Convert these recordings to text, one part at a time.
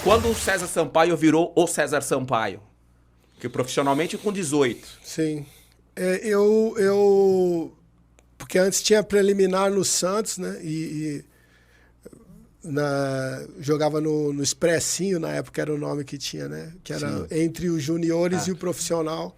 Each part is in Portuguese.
Quando o César Sampaio virou o César Sampaio? Que profissionalmente com 18. Sim. Porque antes tinha preliminar no Santos, né? Jogava no Expressinho, na época era o nome que tinha, né? Que era Sim. entre os juniores e o profissional.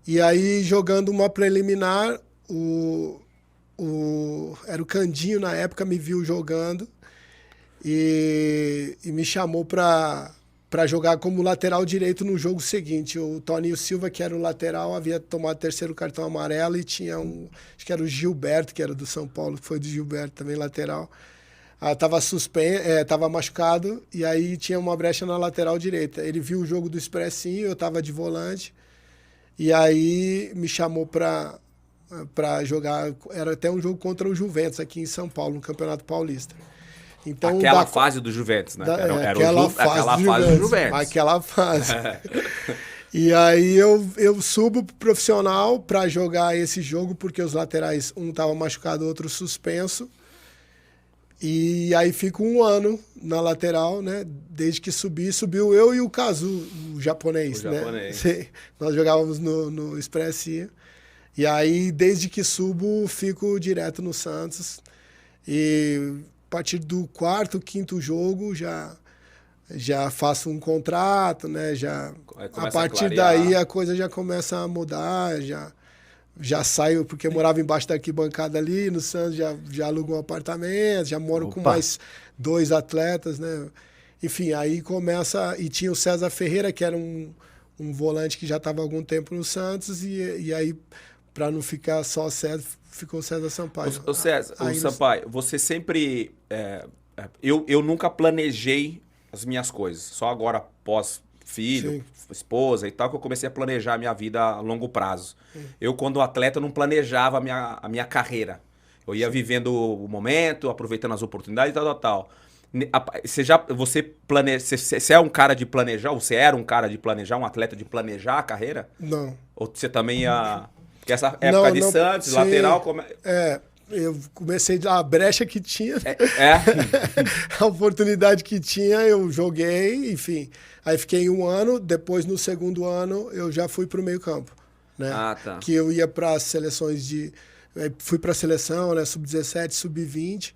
E aí, jogando uma preliminar, era o Candinho, na época, me viu jogando e me chamou para jogar como lateral direito no jogo seguinte. O Toninho Silva, que era o lateral, havia tomado o terceiro cartão amarelo e tinha acho que era o Gilberto, que era do São Paulo, que foi do Gilberto, também lateral. Tava machucado e aí tinha uma brecha na lateral direita. Ele viu o jogo do Expressinho, eu estava de volante e aí me chamou para jogar. Era até um jogo contra o Juventus aqui em São Paulo, no Campeonato Paulista. Então, aquela fase do Juventus, né? Era aquela fase do Juventus. Aquela fase. E aí eu subo pro profissional para jogar esse jogo, porque os laterais, um estava machucado, o outro suspenso. E aí fico um ano na lateral, né? Desde que subiu eu e o Kazu, o japonês, né? Sim, nós jogávamos no Expressinho. E aí, desde que subo, fico direto no Santos. E a partir do quarto, quinto jogo, já faço um contrato, né? A partir daí a coisa já começa a mudar, já saio, porque eu morava embaixo da arquibancada ali, no Santos já alugo um apartamento, já moro com mais 2 atletas, né? Enfim, aí começa... E tinha o César Ferreira, que era um volante que já estava há algum tempo no Santos, e aí, para não ficar só César, ficou o César Sampaio. O César, o Sampaio, você sempre... Eu nunca planejei as minhas coisas, só agora, pós-filho, Sim. esposa e tal, que eu comecei a planejar a minha vida a longo prazo. Eu, quando atleta, não planejava a minha carreira. Eu ia vivendo o momento, aproveitando as oportunidades e tal. Você é um cara de planejar, ou você era um cara de planejar, um atleta de planejar a carreira? Não. Ou você também ia... Porque essa época de Santos, sim. lateral... Eu comecei a brecha que tinha, a oportunidade que tinha, eu joguei, enfim. Aí fiquei 1 ano, depois no segundo ano eu já fui para o meio campo, né? Tá. Que eu ia para as seleções fui para a seleção, né? Sub-17, sub-20.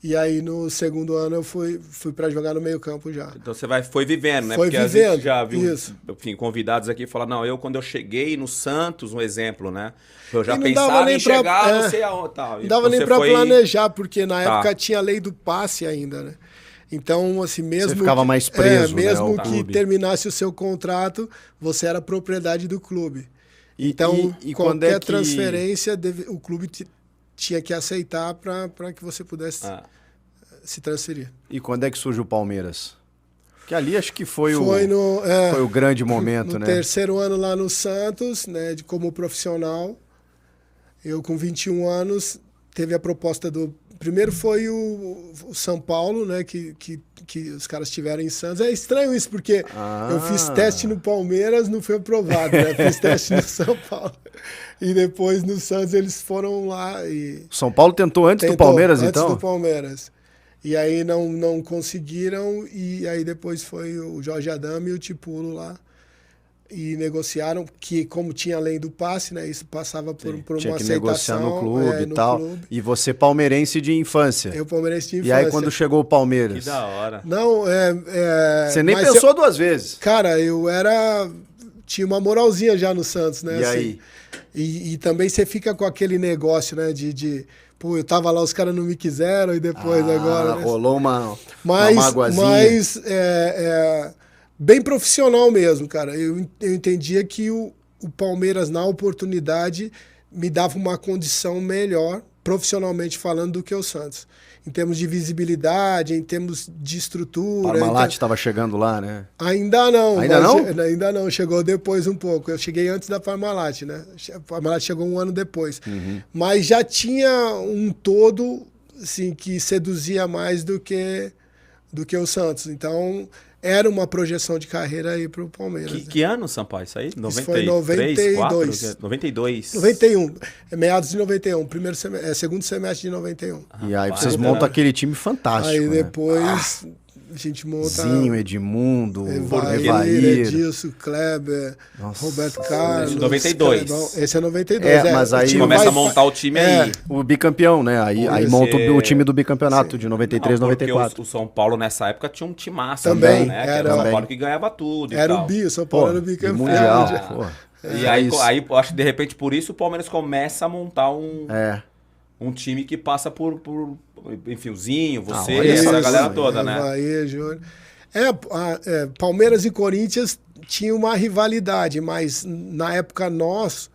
E aí no segundo ano eu fui para jogar no meio campo já. Então você foi vivendo, né? Foi Porque vivendo, a gente já viu, isso. Enfim, convidados aqui falar, não, quando eu cheguei no Santos, um exemplo, né? Eu já E não pensava dava nem em chegar, não sei aonde, tal. Não dava nem para planejar, porque na época tinha a lei do passe ainda, né? Então, assim, mesmo... Você ficava mais preso, mesmo né, que terminasse o seu contrato, você era propriedade do clube. Então, qualquer transferência, o clube tinha que aceitar para que você pudesse se transferir. E quando é que surge o Palmeiras? Que ali acho que foi o grande momento, no né? terceiro ano lá no Santos, né, como profissional. Eu, com 21 anos, teve a proposta do... Primeiro foi o São Paulo, né, que os caras tiveram em Santos. É estranho isso, porque eu fiz teste no Palmeiras, não foi aprovado, né? Fiz teste no São Paulo. E depois no Santos eles foram lá e... São Paulo tentou antes do Palmeiras, então? Antes do Palmeiras. E aí não conseguiram, e aí depois foi o Jorge Adame e o Tipulo lá. E negociaram, que como tinha a lei do passe, né? Isso passava por uma aceitação. Tinha que negociar no clube e tal. Clube. E você palmeirense de infância. Eu palmeirense de infância. E aí quando chegou o Palmeiras? Que da hora. Não, Você nem pensou 2 vezes. Cara, tinha uma moralzinha já no Santos, né? E assim, aí? E também você fica com aquele negócio, né? Pô, eu tava lá, os caras não me quiseram e depois agora... Né? Rolou uma magoazinha. Mas bem profissional mesmo, cara. Eu entendia que o Palmeiras, na oportunidade, me dava uma condição melhor, profissionalmente falando, do que o Santos. Em termos de visibilidade, em termos de estrutura. Parmalat estava chegando lá, né? Ainda não. Ainda não? Ainda não, chegou depois um pouco. Eu cheguei antes da Parmalat, né? A Parmalat chegou 1 ano depois. Mas já tinha um todo, assim, que seduzia mais do que o Santos. Então, era uma projeção de carreira aí para o Palmeiras. Que ano, Sampaio? Isso aí? 93, isso foi 92. 4? 92. 91. Meados de 91. Segundo semestre de 91. E aí vocês montam aquele time fantástico. Aí depois A gente monta... Zinho, Edmundo, Evair, Edilson, Kleber, Roberto Carlos... Esse é 92. Esse é 92, mas aí começa a montar o time aí. O bicampeão, né? Aí monta o time do bicampeonato de 93, 94. O São Paulo nessa época tinha um timaço também, né? Era o São Paulo que ganhava tudo e era tal. O São Paulo era o bicampeão. Mundial, E aí, acho que de repente por isso o Palmeiras começa a montar um time que passa por enfim, o Zinho, você, essa galera toda, né? Bahia, Júnior. Palmeiras e Corinthians tinham uma rivalidade, mas na época nós,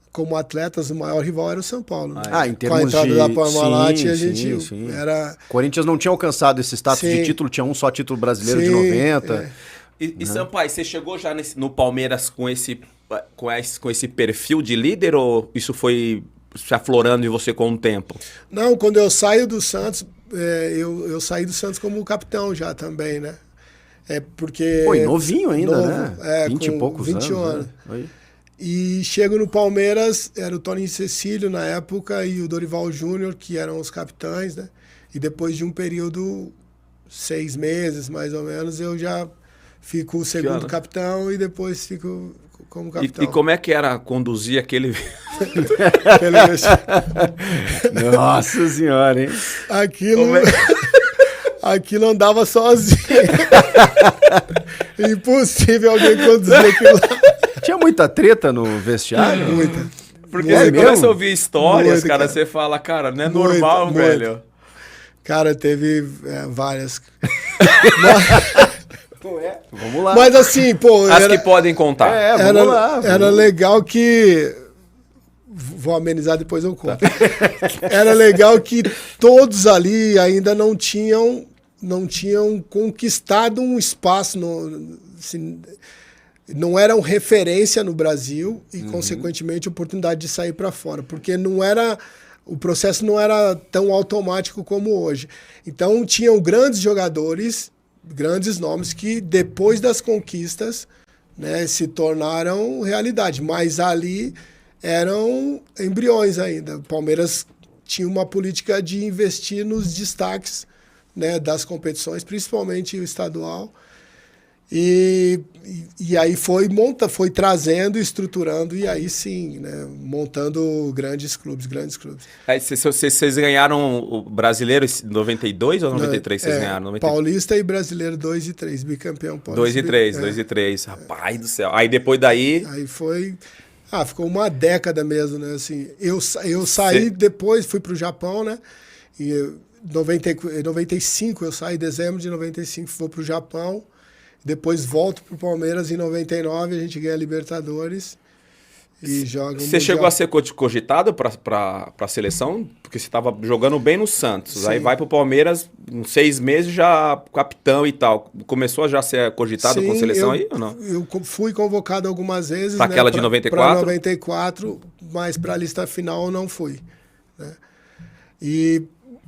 como atletas, o maior rival era o São Paulo. Né? Em termos com a entrada da Parmalat, a gente era... Corinthians não tinha alcançado esse status de título, tinha um só título brasileiro de 90. E Sampaio, você chegou já no Palmeiras com esse perfil de líder ou isso foi se aflorando em você com o tempo? Não, quando eu saio do Santos, eu saí do Santos como capitão já também, né? Porque... Pô, e novinho ainda, né? 20 e poucos 21 anos. Né? E chego no Palmeiras, era o Toninho Cecílio na época e o Dorival Júnior, que eram os capitães, né? E depois de um período, 6 meses mais ou menos, eu já fico o segundo capitão e depois fico como capitão. E como é que era conduzir aquele... Nossa senhora, hein? Aquilo andava sozinho. Impossível alguém conduzir aquilo lá. Tinha muita treta no vestiário? Muita. Porque você começa a ouvir histórias, cara, você fala, cara, não é normal, velho. Cara, teve várias. Vamos lá. Mas assim, pô... As que podem contar. Vamos lá. Era legal que... Vou amenizar, depois eu conto. Era legal que todos ali ainda não tinham conquistado um espaço, não eram referência no Brasil e, consequentemente, oportunidade de sair para fora. Porque o processo não era tão automático como hoje. Então, tinham grandes jogadores, grandes nomes que, depois das conquistas, né, se tornaram realidade. Mas ali eram embriões ainda. O Palmeiras tinha uma política de investir nos destaques, né, das competições, principalmente o estadual. E aí foi trazendo, estruturando, e aí sim, né, montando grandes clubes. Aí vocês ganharam o Brasileiro em 92 ou 93 vocês ganharam? 93. Paulista e Brasileiro 2 e 3, bicampeão Paulista. 2 e 3, rapaz do céu. Aí depois daí... Aí foi... ficou uma década mesmo, né? Assim, eu saí depois, fui pro Japão, né? E em 95, eu saí em dezembro de 95, vou pro Japão. Depois volto pro Palmeiras em 99, a gente ganha a Libertadores e joga o Você chegou a ser cogitado para a seleção? Porque você estava jogando bem no Santos. Sim. Aí vai pro Palmeiras, em 6 meses já capitão e tal. Começou a já ser cogitado com a seleção aí ou não? Eu fui convocado algumas vezes. Para aquela de 94? Para 94, mas para a lista final eu não fui. Né?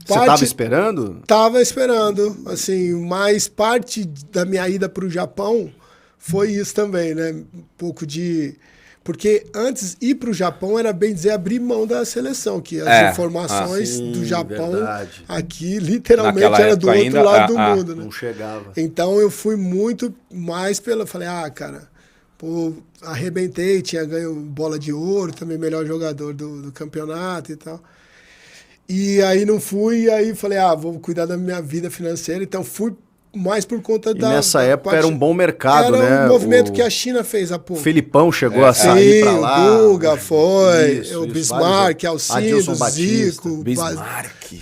Você estava esperando? Estava esperando, assim, mas parte da minha ida para o Japão foi isso também, né? Um pouco de... Porque antes, ir para o Japão era, bem dizer, abrir mão da seleção, que as informações do Japão aqui, literalmente, era do outro lado do mundo. Né? Não chegava. Então, eu fui muito mais falei, cara, arrebentei, tinha ganho bola de ouro, também melhor jogador do campeonato e tal. E aí não fui, e aí falei, vou cuidar da minha vida financeira, então fui mais por conta e nessa época era um bom mercado, né? Era um movimento que a China fez há pouco. Felipão chegou a sair pra lá. O Guga foi, o Bismarck, Alcides, Zico. Bismarck.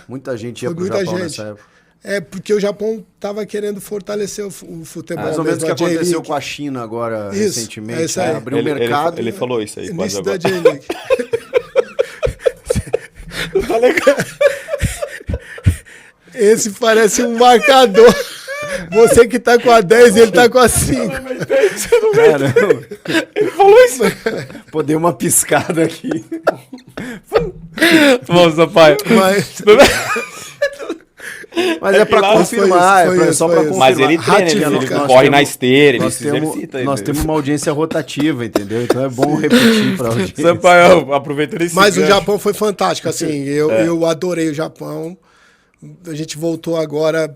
Muita gente ia pro Japão nessa época. Porque o Japão estava querendo fortalecer o futebol. Mais ou menos o que aconteceu com a China agora, recentemente. Abriu o mercado. Ele falou isso aí quase agora. Da J-League. Tá legal. Esse parece um marcador. Você que tá com a 10 e ele tá com a 5. Caramba. Ele falou isso. Pô, dei uma piscada aqui. Bom, Sampaio. Mas é pra confirmar, só pra confirmar. Mas ele treina, ele corre na esteira, ele se exercita. Nós temos uma audiência rotativa, entendeu? Então é bom repetir pra audiência. Sampaio, aproveitando esse Mas o Japão foi fantástico, assim, eu adorei o Japão. A gente voltou agora,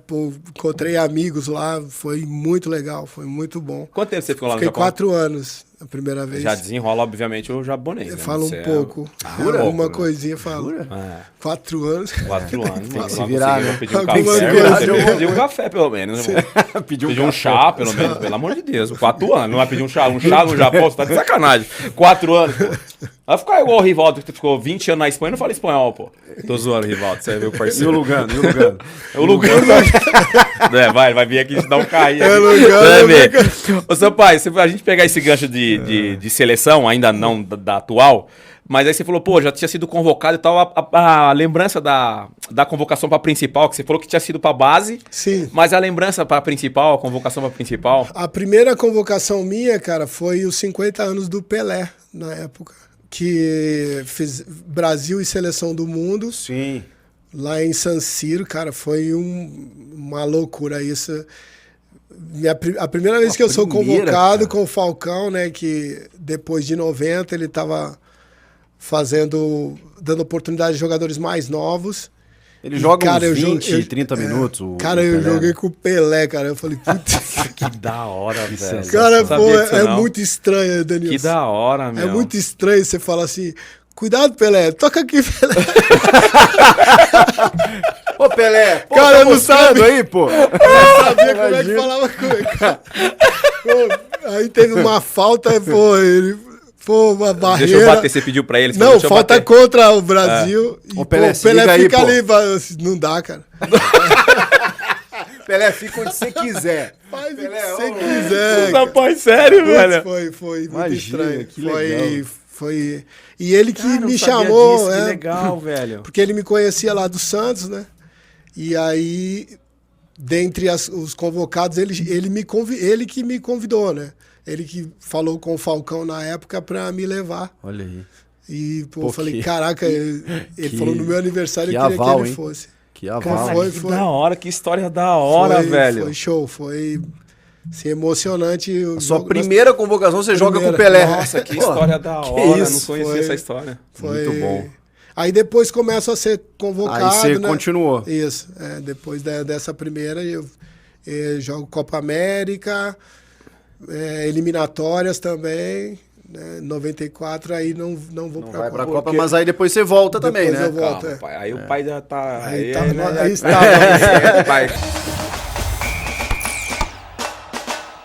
encontrei amigos lá, foi muito legal, foi muito bom. Quanto tempo você ficou lá no Japão? Japão? 4 anos, a primeira vez. Já desenrola, obviamente, o japonês. Eu né? falo Você um pouco. Uma coisinha falo. 4 anos. 4 anos. Tem que se virar, né? Pedir um café, pedir um café, pelo menos. Pedir um chá, pelo menos, pelo amor de Deus. 4 anos, não vai pedir um chá no Japão, você tá de sacanagem. 4 anos, pô. Vai ficar igual o Rivaldo, que ficou 20 anos na Espanha e não fala espanhol, pô. Tô zoando, Rivaldo, você é meu parceiro. E o Lugano, e o Lugano? O Lugano. Vai vir aqui te dar um carrinho. É Lugano. Ô, seu pai, se a gente pegar esse gancho de seleção, ainda não da atual, mas aí você falou, pô, já tinha sido convocado e tal, a lembrança da convocação pra principal, que você falou que tinha sido pra base. Sim. Mas a lembrança pra principal, a convocação pra principal. A primeira convocação minha, cara, foi os 50 anos do Pelé, na época. Que fez Brasil e Seleção do Mundo. Sim. Lá em San Siro, cara, foi uma loucura isso. A primeira vez que eu sou convocado com o Falcão, né, que depois de 90 ele estava dando oportunidade a jogadores mais novos. Ele joga cara, uns 20, 30 minutos. Eu joguei com o Pelé, cara. Eu falei, putz. Que da hora, velho. Cara, pô, é muito estranho, Danilo. Que da hora, meu. É muito estranho você falar assim, cuidado, Pelé, toca aqui, Pelé. Ô, Pelé, pô, cara, tá eu não sabia aí, pô. Eu não sabia como é que falava com ele. Pô, aí teve uma falta, pô, uma barreira. Deixa eu bater, você pediu pra ele. Não, falta contra o Brasil. E, ô, Pelé, o Pelé fica aí, ali, não dá, cara. Pelé, fica onde você quiser. Faz Pelé, o que você quiser. Rapaz, sério, velho? Foi imagina, muito estranho. Que legal. Foi. E ele que me chamou. Disso, que legal, velho. Porque ele me conhecia lá do Santos, né? E aí, dentre os convocados, ele que me convidou, né? Ele que falou com o Falcão na época pra me levar. Olha aí. E, pô, eu falei, caraca, ele falou no meu aniversário, eu queria aval, que ele fosse. Que aval. Que da hora, que história da hora, velho. Foi show, foi assim, emocionante. A sua primeira convocação você joga com o Pelé. Nossa, que história da hora, isso? Não conhecia essa história. Muito bom. Aí depois começa a ser convocado. Aí você né? continuou. Isso, depois dessa primeira eu jogo Copa América, eliminatórias também. 94, aí não vou não pra vai Copa. Pra Copa, mas aí depois você volta também, né? Eu volto, Calma, pai. Aí o pai já tá... Aí estava.